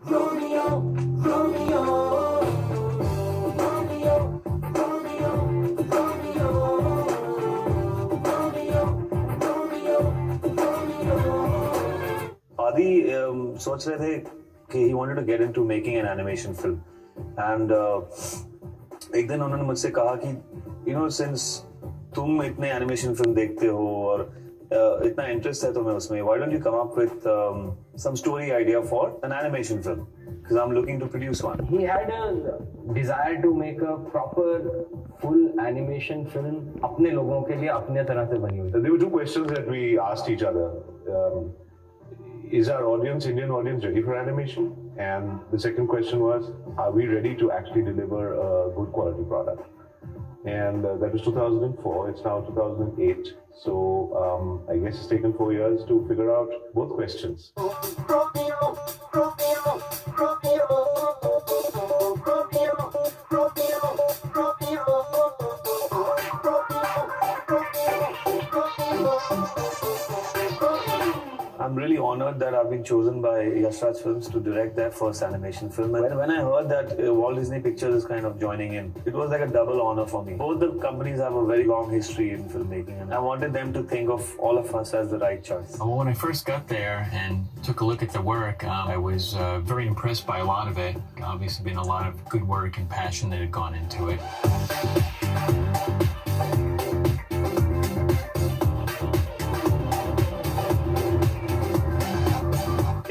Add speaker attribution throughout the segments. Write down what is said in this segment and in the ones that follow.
Speaker 1: Romeo, Romeo, Romeo, Romeo, Romeo, Romeo, Romeo, Romeo.
Speaker 2: आदि सोच रहे थे कि he wanted to get into making an animation film and एक दिन उन्होंने मुझसे कहा कि you know since तुम इतने एनिमेशन फिल्म देखते हो और इतना इंटरेस्ट है तुम्हें उसमें, why don't you come up with some story idea for an animation film because I'm looking to produce one.
Speaker 3: He had a desire to make a proper full animation film अपने लोगों के लिए अपने तरह से बनी हुई.
Speaker 4: There were two questions that we asked each other. Is our audience, Indian audience, ready for animation? And the second question was, are we ready to actually deliver a good quality product? And that was 2004. It's now 2008. So I guess it's taken 4 years to figure out both questions.
Speaker 1: Romeo, Romeo, Romeo, Romeo, Romeo, Romeo,
Speaker 2: I'm really honored that I've been chosen by Yash Raj Films to direct their first animation film. And when I heard that Walt Disney Pictures is kind of joining in, it was like a double honor for me. Both the companies have a very long history in filmmaking, and I wanted them to think of all of us as the right choice.
Speaker 5: Well, when I first got there and took a look at the work, I was very impressed by a lot of it. Obviously, been a lot of good work and passion that had gone into it.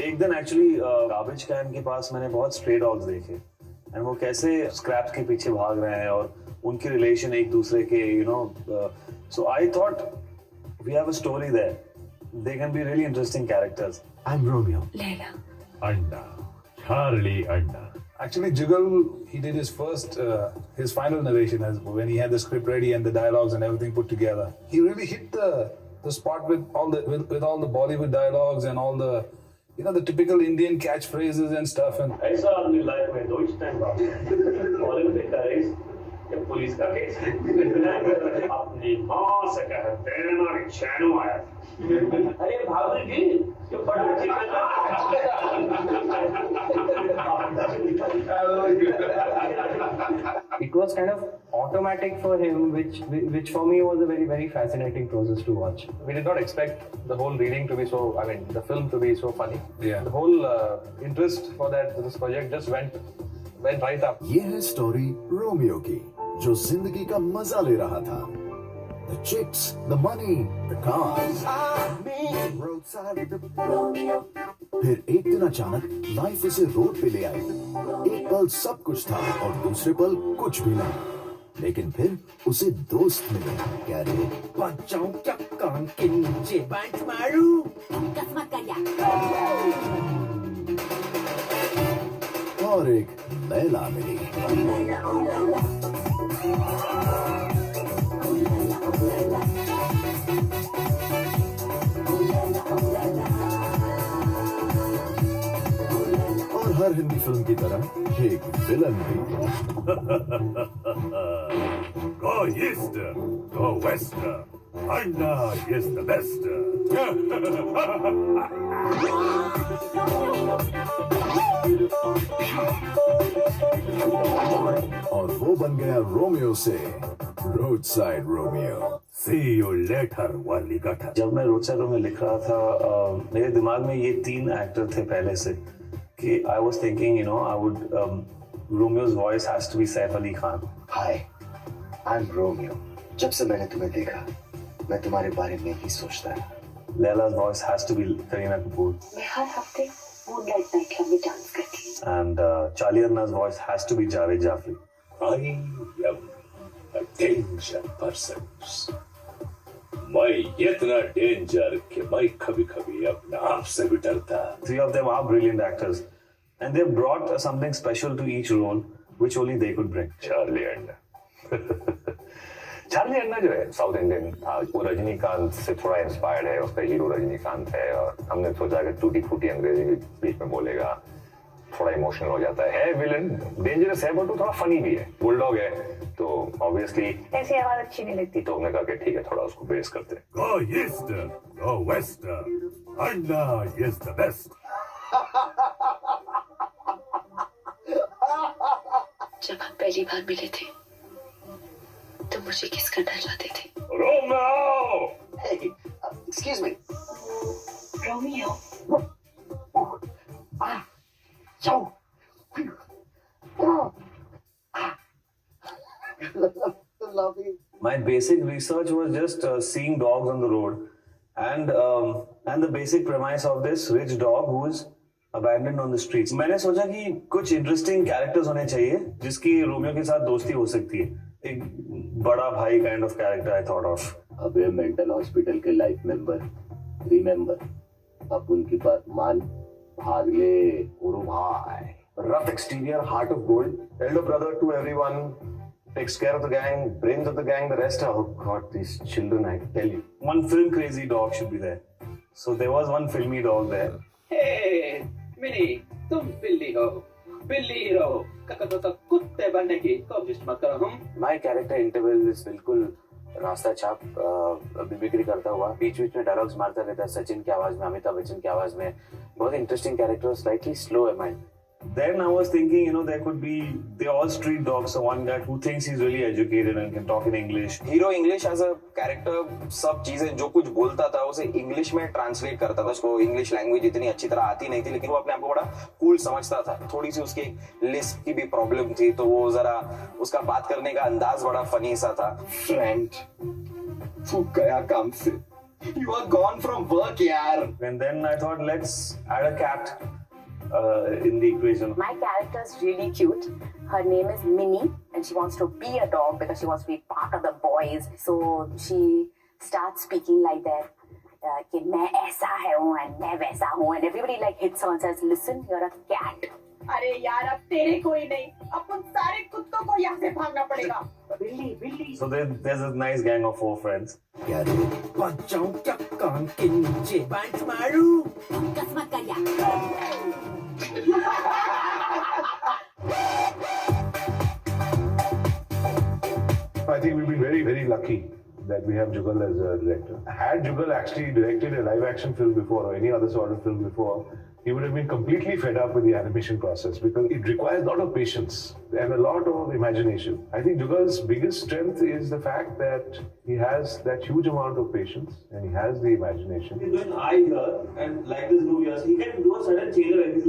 Speaker 2: एक दिन actually garbage can के पास मैंने बहुत stray dogs देखे and वो कैसे scraps के पीछे भाग रहे हैं और उनकी रिलेशन एक दूसरे के so I thought we have a story there they can be really interesting characters.
Speaker 3: I'm Romeo.
Speaker 6: Leila.
Speaker 7: Anna, Charlie Anna.
Speaker 8: Actually, Jugal, he did his final narration when he had the script ready and the dialogues and everything put together. He really hit the spot with all the Bollywood dialogues and all the the typical Indian catchphrases and stuff. And
Speaker 2: ऐसा आदमी life में दो ही time बात Olympic का race या police का case अपनी मां से कहते हैं हमारी चैनू आया अरे भाभी जी ये बड़ा
Speaker 3: It was kind of automatic for him, which for me was a very, very fascinating process to watch.
Speaker 9: We did not expect the whole reading to be the film to be so funny.
Speaker 8: Yeah.
Speaker 9: The whole interest for this project just went right up.
Speaker 10: ये है story Romeo की जो जिंदगी का मजा ले रहा था. The chicks, the money, the cars. फिर एक दिन अचानक लाइफ उसे रोड पे ले आई. एक पल सब कुछ था और दूसरे पल कुछ भी नहीं. लेकिन फिर उसे दोस्त मिले. क्या रे?
Speaker 3: बचाओ क्या कान के नीचे बैंच मारू.
Speaker 6: कसमत कर यार.
Speaker 10: और एक लैला मिली. और हर हिंदी फिल्म की तरह एक विलन भी.
Speaker 7: Go east, go west. Anna is the best.
Speaker 10: और वो बन गया रोमियो से road side Romeo.
Speaker 7: See you later, Walligata.
Speaker 2: जब मैं रोड साइड रोमियो लिख रहा था मेरे दिमाग में ये 3 एक्टर थे पहले से कि I was thinking I would Romeo's voice has to be Saif Ali Khan.
Speaker 11: Hi, I'm Romeo. जब से मैंने तुम्हें देखा मैं तुम्हारे बारे में ही सोचता रहा.
Speaker 2: Leila's voice has to be Kareena Kapoor.
Speaker 6: मैं हर हफ्ते मूनलाइट नाइट क्लब में डांस करती हूँ.
Speaker 2: And Charlie Anna's voice has to be Javed Jafri.
Speaker 7: I am a danger person. मैं इतना डेंजर कि मैं कभी-कभी अपने आप से भी डरता.
Speaker 2: 3 of them are brilliant actors, and they brought something special to each role, which only they could bring.
Speaker 9: Charlie Anna जो है साउथ इंडियन था, वो रजनीकांत से थोड़ा इंस्पायर्ड है. उसका हीरो रजनीकांत है और हमने सोचा कि टूटी फूटी अंग्रेजी बीच में बोलेगा, थोड़ा इमोशनल हो जाता है. विलन डेंजरस है बट थोड़ा फनी भी है. बुलडॉग है तो ऑब्वियसली
Speaker 6: ऐसी आवाज अच्छी नहीं लगती.
Speaker 9: तो हमने कहा कि ठीक है थोड़ा उसको बेस करते हैं.
Speaker 7: Go east, go west. Anna is the best.
Speaker 6: पहली बार मिले थे तो मुझे किस करना चाहते थे?
Speaker 7: Romeo!
Speaker 11: Hey, excuse me.
Speaker 6: Romeo.
Speaker 11: Love you.
Speaker 2: My basic research was just seeing dogs on the road, and the basic premise of this rich dog who is abandoned on the streets. मैंने सोचा कि कुछ interesting characters होने चाहिए जिसकी Romeo के साथ दोस्ती हो सकती है. एक बड़ा भाई kind of character I thought of.
Speaker 12: अबे मेंटल हॉस्पिटल के लाइफ मेंबर रिमेंबर, अब उनकी बात मान, भाग ले उरु भाई.
Speaker 9: Rough exterior, heart of gold, elder brother to everyone, takes care of the gang, brains of the gang, the rest are, oh god, these children, I tell you.
Speaker 2: One film crazy dog should be there. So there was one filmy dog there.
Speaker 13: Hey, mini, तुम बिल्ली हो, बिल्ली ही रहो, कुत्ते बनने की कोशिश मत करो.
Speaker 14: My character interval is बिल्कुल रास्ता छाप बिक्री करता हुआ, बीच बीच में डायलॉग्स मारता रहता है, सचिन की आवाज में, अमिताभ बच्चन की आवाज में. बहुत इंटरेस्टिंग कैरेक्टर, स्लाइटली स्लो है mind.
Speaker 2: Then I was thinking, there could be, they're all street dogs. So one guy who thinks he's really educated and can talk in English.
Speaker 15: Hero English as a character सब चीजें जो कुछ बोलता था उसे English में translate करता था. उसको इंग्लिश लैंग्वेज इतनी अच्छी तरह आती नहीं थी, लेकिन वो अपने आप को बड़ा कूल समझता था. थोड़ी सी उसकी लिस्प की भी प्रॉब्लम थी, तो वो जरा उसका बात करने का अंदाज बड़ा फनी सा था.
Speaker 13: फ्रेंड, तू गया काम से. You are gone from work, यार.
Speaker 2: And then I thought, let's add a cat in the equation.
Speaker 16: My character is really cute. Her name is Minnie, and she wants to be a dog because she wants to be part of the boys. So she starts speaking like that. कि मैं ऐसा है हूँ and मैं वैसा हूँ, and everybody like hits her and says, "Listen, you're a cat."
Speaker 17: अरे यार, अब तेरे कोई नहीं, अब उन सारे कुत्तों को यहाँ से भागना पड़ेगा.
Speaker 16: बिल्ली, बिल्ली.
Speaker 2: So there's a nice gang of 4 friends.
Speaker 10: क्या रे?
Speaker 17: बच्चों क्या कान के नीचे बांट मारू?
Speaker 16: किस्मत का यार.
Speaker 4: I think we've been very, very lucky that we have Jugal as a director. Had Jugal actually directed a live action film before or any other sort of film before, he would have been completely fed up with the animation process because it requires a lot of patience and a lot of imagination. I think Jugal's biggest strength is the fact that he has that huge amount of patience and he has the imagination.
Speaker 2: He's doing eye here and like this movie, he can do a sudden change and he's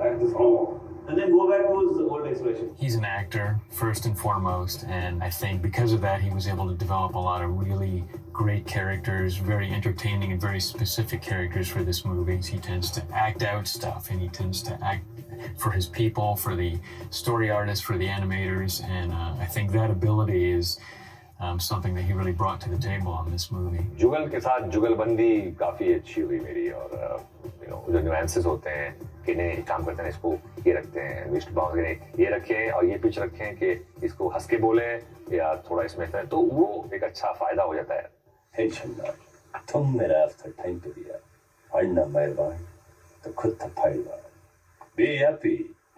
Speaker 2: like this. Oh. And then go back to his old expression.
Speaker 5: He's an actor, first and foremost, and I think because of that, he was able to develop a lot of really great characters, very entertaining and very specific characters for this movie. He tends to act out stuff, and he tends to act for his people, for the story artists, for the animators, and I think that ability is something that he really brought to the table on this movie.
Speaker 9: जुगल के साथ जुगलबंदी काफी अच्छी हुई मेरी, और जो nuances होते हैं कि नहीं काम करते हैं, इसको ये रखते हैं, विस्ट बाउंस के ये रखें और ये पिच रखें कि इसको हंस के बोले या थोड़ा इसमें, तो वो एक अच्छा फायदा हो जाता है.
Speaker 7: हे छल्ला, तुम मेरा आफ्टर टाइम पे दिया, पढ़ना मेहरबान तो खुद था पढ़ना. Be happy,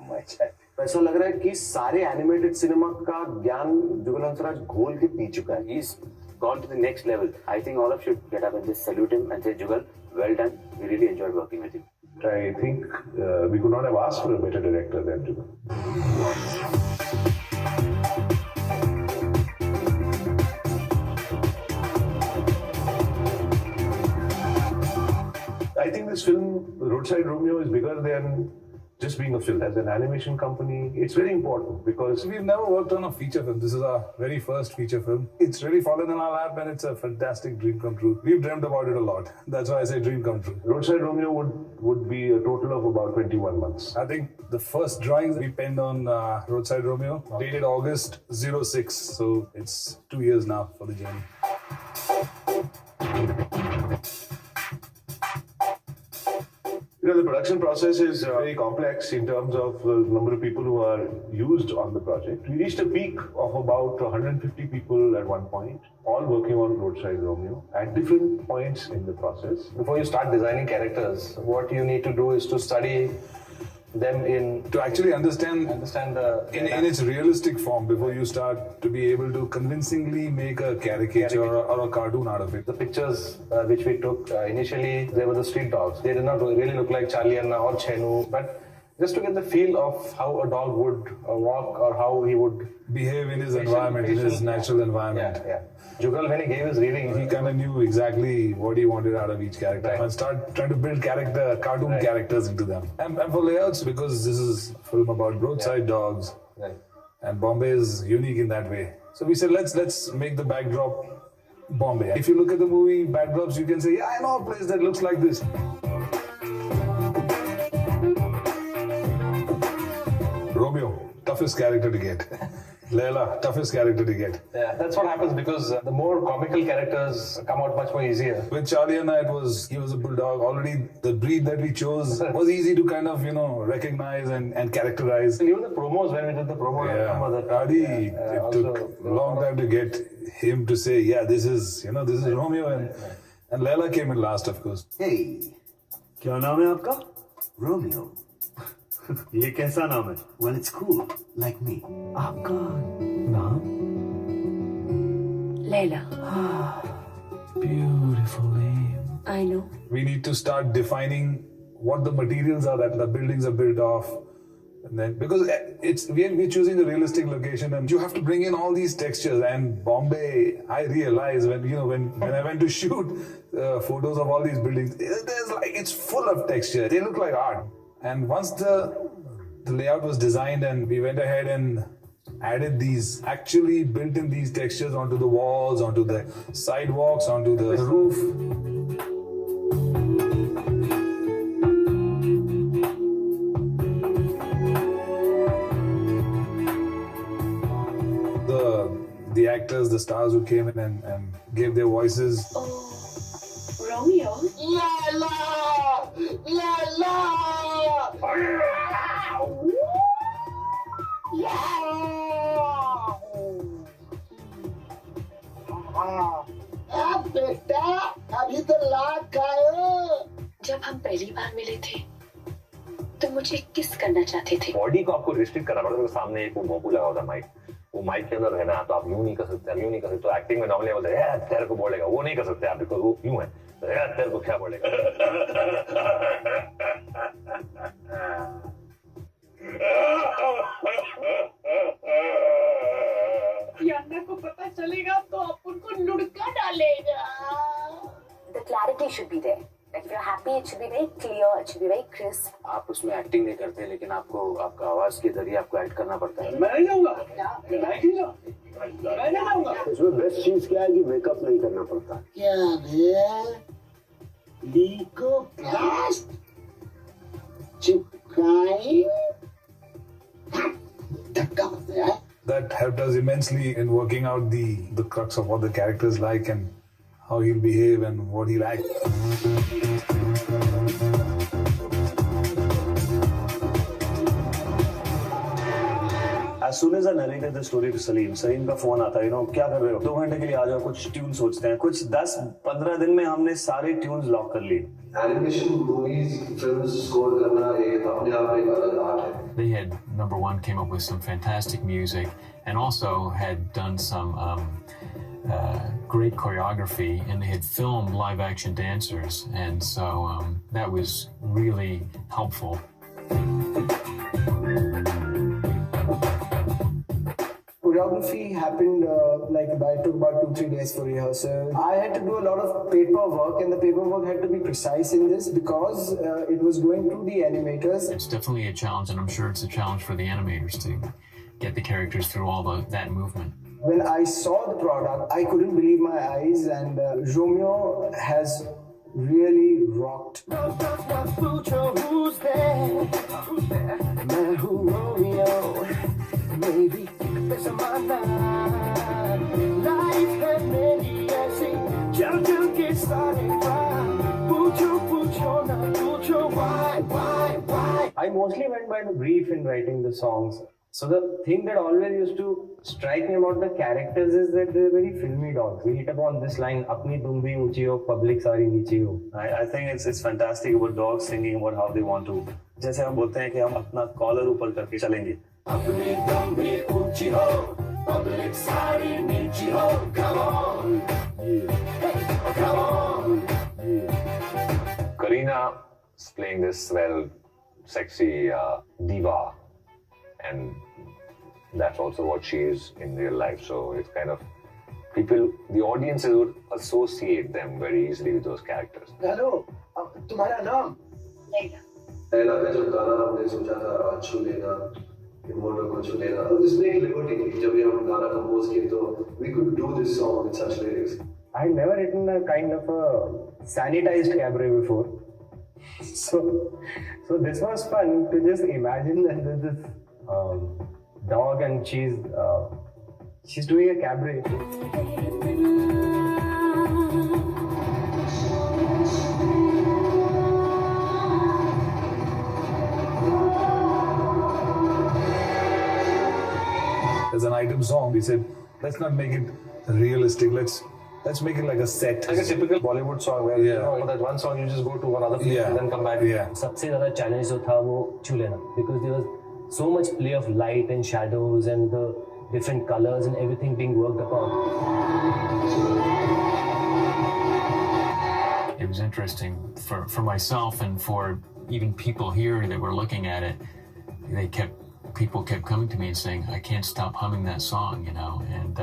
Speaker 7: my chap.
Speaker 14: ऐसा लग रहा है कि सारे एनिमेटेड सिनेमा का ज्ञान जुगल हंसराज घोल के पी चुका है. He's gone to the next level. I think all of you should get up and just salute him and say, Jugal, well done. We really enjoyed working with you.
Speaker 4: I think we could not have asked for a better director than Jugal. I think this film, Roadside Romeo, is bigger than just being a film. As an animation company, it's very important because
Speaker 8: we've never worked on a feature film. This is our very first feature film. It's really fallen in our lap and it's a fantastic dream come true. We've dreamt about it a lot. That's why I say dream come true.
Speaker 4: Roadside Romeo would be a total of about 21 months.
Speaker 8: I think the first drawings we penned on Roadside Romeo dated August 06. So it's 2 years now for the journey.
Speaker 4: The production process is very complex in terms of the number of people who are used on the project. We reached a peak of about 150 people at one point, all working on Roadside Romeo at different points in the process.
Speaker 3: Before you start designing characters, what you need to do is to study them
Speaker 8: to actually understand
Speaker 3: the
Speaker 8: in its realistic form before you start to be able to convincingly make a caricature or a cartoon out of it.
Speaker 3: The pictures which we took initially, they were the street dogs. They did not really look like Charlie Anna or Chenu, but
Speaker 4: just to get the feel of how a dog would walk or how he would
Speaker 8: behave in his environment, in his natural environment.
Speaker 4: Yeah. Jugal, when he gave his reading,
Speaker 8: he kind of knew exactly what he wanted out of each character and start trying to build cartoon characters into them. And for layouts, because this is a film about roadside dogs, and Bombay is unique in that way. So we said, let's make the backdrop Bombay. If you look at the movie backdrops, you can say, yeah, I know a place that looks like this. Romeo, toughest character to get. Layla, toughest character to get.
Speaker 4: Yeah, that's what happens because the more comical characters come out much more easier.
Speaker 8: With Charlie and I, he was a bulldog. Already the breed that we chose was easy to kind of, recognize and characterize.
Speaker 4: And even the promos, when we did the promo,
Speaker 8: it took a long time to get him to say, yeah, this is Romeo. And Layla came in last, of course.
Speaker 18: Hey,
Speaker 2: क्या नाम है आपका?
Speaker 18: Romeo.
Speaker 2: ये कैसा नाम है?
Speaker 18: Well, it's cool, like me.
Speaker 2: आपका नाम?
Speaker 16: Layla.
Speaker 2: Beautiful name.
Speaker 16: I know.
Speaker 8: We need to start defining what the materials are that the buildings are built of. And then, because we're choosing a realistic location and you have to bring in all these textures. And Bombay, I realized when I went to shoot photos of all these buildings, it's full of texture. They look like art. And once the layout was designed and we went ahead and added actually built in these textures onto the walls, onto the sidewalks, onto the roof. The actors, the stars who came in and gave their voices.
Speaker 6: Oh, Romeo?
Speaker 1: बेटा अभी तो लाग खाए।
Speaker 6: जब हम पहली बार मिले थे तो मुझे किस करना चाहते थे?
Speaker 9: बॉडी को आपको रिस्ट्रिक्ट करना पड़ता है। सामने एक वो भोंपू लगा होता माइक, वो माइक के अंदर रहना, तो आप यूं नहीं कर सकते, यूं नहीं कर सकते। तो एक्टिंग में नॉर्मली बोलते हैं तेरे को बोलेगा, वो नहीं कर सकते आप, बिकॉज वो यूं है, तेरे को क्या बोलेगा।
Speaker 17: यान्ना को पता चलेगा तो अपन को लुढ़का डालेगा।
Speaker 16: The clarity should be there. Like if you're happy, it should be very clear, it should be very crisp.
Speaker 14: आप उसमें एक्टिंग नहीं करते, लेकिन आपको आपका आवाज के जरिए आपको एक्ट करना पड़ता है।
Speaker 13: मैं नहीं जाऊंगा, मैं नहीं जाऊंगा।
Speaker 12: इसमें बेस्ट चीज क्या है कि मेकअप नहीं करना पड़ता।
Speaker 1: क्या रे? लीको प्लास्ट चिपकाई धक्का होता है।
Speaker 8: That helped us immensely in working out the crux of what the character is like and how he'll behave and what he'll act.
Speaker 2: As soon as I narrated the story to Salim का phone आता है, क्या कर रहे हो? 2 घंटे के लिए आ जाओ, कुछ ट्यून सोचते हैं। कुछ 10-15 दिन में हमने सारे ट्यून्स लॉक कर लिए।
Speaker 19: एनिमेशन मूवीज फिल्म्स स्कोर करना एक अपने आप एक अलग आर्ट है।
Speaker 5: They had, number one, came up with some fantastic music and also had done some great choreography, and they had filmed live action dancers, and so that was really helpful.
Speaker 20: Choreography happened it took about 2-3 days for rehearsal. I had to do a lot of paperwork, and the paperwork had to be precise in this because it was going through the animators.
Speaker 5: It's definitely a challenge, and I'm sure it's a challenge for the animators to get the characters through all that movement.
Speaker 20: When I saw the product, I couldn't believe my eyes, and Romeo has really rocked.
Speaker 1: Who's there? Man, who Romeo? Maybe there's a man. Life had many ऐसे जल के सारे पूछो ना पूछो why.
Speaker 3: I mostly went by the brief in writing the songs. So the thing that always used to strike me about the characters is that they're very filmy dogs. We hit upon this line, "Apni tum bhi unchi ho, public sari nichi ho."
Speaker 2: I think it's fantastic about dogs singing about how they want to. जैसे हम बोलते हैं कि हम अपना collar ऊपर करके चलेंगे।
Speaker 1: अपनी तुम भी ऊंची हो, public sari nichi ho. Come on, hey, come on.
Speaker 9: Kareena is playing this well. sexy diva, and that's also what she is in real life. So it's kind of the audiences would associate them very easily with those characters.
Speaker 20: Hello तुम्हारा नाम
Speaker 19: लैला का जब गाना हमने सोचा था छू लेना इमोर्टल को छू लेना, तो इसमें एक लिबर्टी थी जब ये हम गाना कंपोज किए, तो we could do this song with such lyrics.
Speaker 3: I had never written a kind of a sanitized cabaret before. So this was fun to just imagine that there's this dog and she's doing a cabaret.
Speaker 8: As an item song, we said, let's not make it realistic. Let's make it like a set.
Speaker 3: Like a typical Bollywood song where you know that one song you just go to one other place and then come back.
Speaker 21: सबसे ज़्यादा challenge जो था वो छू लेना, because there was so much play of light and shadows and the different colors and everything being worked upon.
Speaker 5: It was interesting for myself and for even people here that were looking at it. People kept coming to me and saying, "I can't stop humming that song," you know, and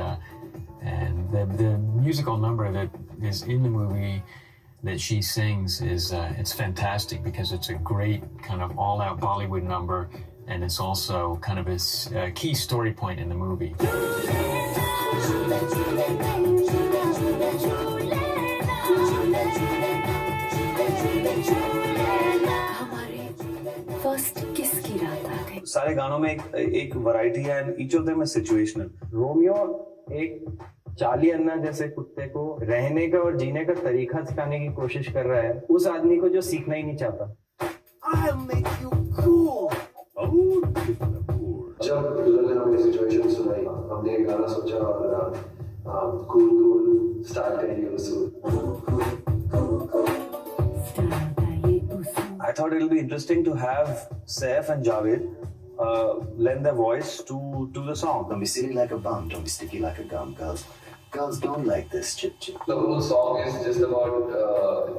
Speaker 5: the musical number that is in the movie that she sings is it's fantastic because it's a great kind of all-out Bollywood number, and it's also kind of a key story point in the movie.
Speaker 6: First किस की रात आ गई।
Speaker 2: सारे गानों में एक variety है and each of them is situational.
Speaker 3: Romeo एक चार्ली अन्ना जैसे कुत्ते को रहने का और जीने का तरीका सिखाने की कोशिश कर रहा है उस आदमी को जो सीखना ही नहीं चाहता।
Speaker 19: जब दुल्हन ने हमें सिचुएशन सुनाई, हमने एक गाना सोचा और कूल स्टार्ट करिए उसको।
Speaker 2: I thought it'll be interesting to have Saif and Javed lend their voice to the song.
Speaker 10: Don't be silly like a bum, don't be sticky like a gum, girls. Girls don't like this chip chip.
Speaker 19: The whole song is just about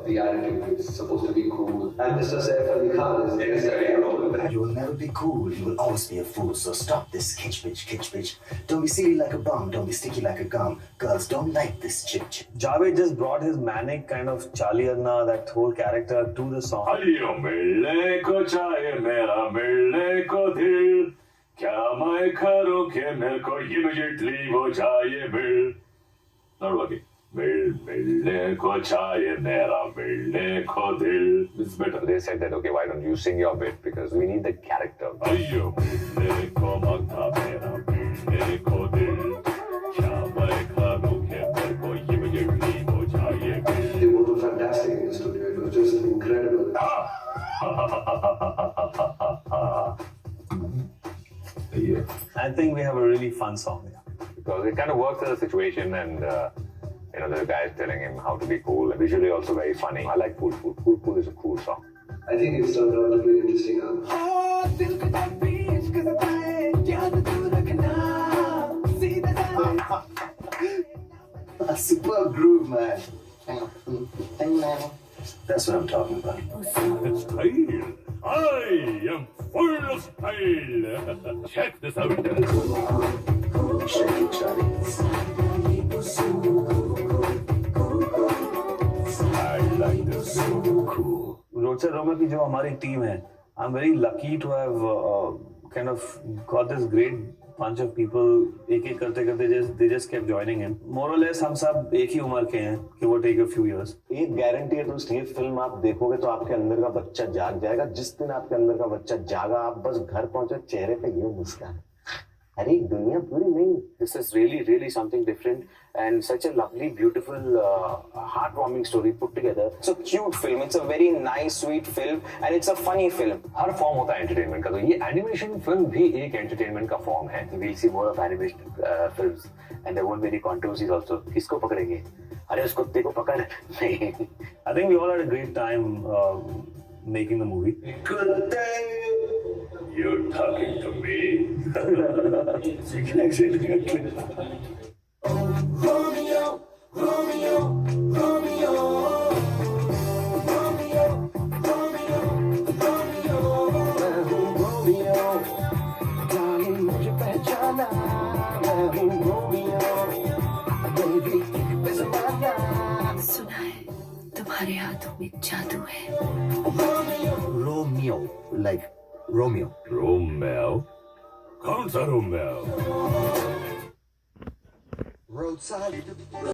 Speaker 19: the attitude. It's supposed to be cool. And Mr. Saif Ali Khan is necessary.
Speaker 10: You will never be cool. You will always be a fool. So stop this kitsch bitch. Don't be silly like a bum. Don't be sticky like a gum. Girls don't like this chip chip.
Speaker 2: Javed just brought his manic kind of Charlie Anna, that whole character to the song.
Speaker 7: Ayo milne ko chahiye mera milne ko dil, kya main karu ke mere ko immediately wo jaye mil. Not working. Milne ko chahiye mera milne ko dil.
Speaker 9: This is better. They said that, okay, why don't you sing your bit because we need the character.
Speaker 7: Ayo milne ko magna mera milne ko dil, kya main karu ke mere ko immediately wo jaye mil.
Speaker 19: They both were fantastic in the studio. It was just incredible.
Speaker 2: I think we have a really fun song.
Speaker 9: Because it kind of works as a situation, and the guy is telling him how to be cool, and visually also very funny. I like Cool. Cool is a cool song.
Speaker 19: I think it's turned out to be interesting.
Speaker 10: A superb groove, man. That's what I'm talking about.
Speaker 7: Style. I am full of style. Check this out.
Speaker 10: Shake it, Charlie.
Speaker 7: I like this.
Speaker 2: Cool. Rocha Roma की जो हमारी team है, I'm very lucky to have kind of got this great bunch of people. एक करते they just kept joining in. More or less हम सब एक ही उम्र के हैं, give or take a few years.
Speaker 12: एक गारंटी है दोस्त, ये फिल्म आप देखोगे तो आपके अंदर का बच्चा जाग जाएगा। जिस दिन आपके अंदर का बच्चा जागा, आप बस घर पहुंचे, चेहरे पे यूं मुस्कान, अरे दुनिया पूरी नहीं।
Speaker 14: This is really something different and such a lovely, beautiful, heartwarming story put together.
Speaker 15: It's a cute film. It's a very nice, sweet film, and it's a funny film.
Speaker 9: Her form होता है entertainment का, तो ये animation film भी एक entertainment का form है।
Speaker 14: We'll see more of animation films, and there won't be any controversies also. किसको पकड़ेंगे? अरे उस कुत्ते को पकड़ नहीं।
Speaker 2: I think we all had a great time making the movie.
Speaker 7: You're talking to me?
Speaker 2: You can actually do it.
Speaker 1: Romeo, Romeo, Romeo, Romeo, Romeo, Romeo.
Speaker 6: तुम्हारे हाथों में जादू है।
Speaker 18: Romeo, like Romeo.
Speaker 7: रोमेओ? कौन सा रोमेओ?
Speaker 18: Roadside.